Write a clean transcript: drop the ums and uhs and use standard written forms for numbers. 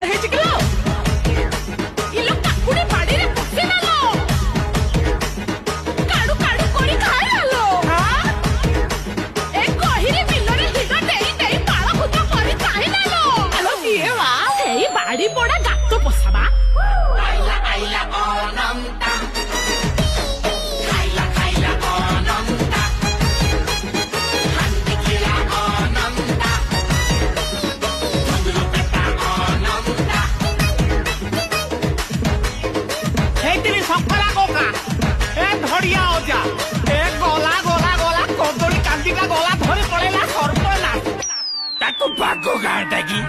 ହେଇଛି କିଲୋ ଇଲୋ କାକୁଡି ବାଡିରେ ପଶିନାଲୋ କାଡୁ କାଡୁ କରି ଖାଇନାଲୋ ଏ ଗହିରି ବିଲରେ ହିଡ଼ ଦେଇ ଦେଇ ପାଳ ଭୂତ କରି ଖାଇନାଲୋ ଆଲୋ କିଏ ବା ସେଇ ବାଡି ପଡା ଗାତ ପଶାବା ଆଇଲା ଆଇଲା ଅନନ୍ତା ଖାଇଲା ଖାଇଲା ଅନନ୍ତା ହାଣ୍ଡି ଖିଲା ଅନନ୍ତା ଧୁନ୍ଦୁଲୁ ପେଟା ଅନନ୍ତା ହେଇଥିଲି ସଫରା କୋକା ଏ ଧଡ଼ିଆ ଅଜା ଏ ଗଲା ଗଲା ଗଲା କଦଳୀ କାନ୍ଦିଟା ଗଲା ଧରି ପଳେଇଲା ସର୍ବନାଶ ତାକୁ ବାଗ ଗାଁଟା କି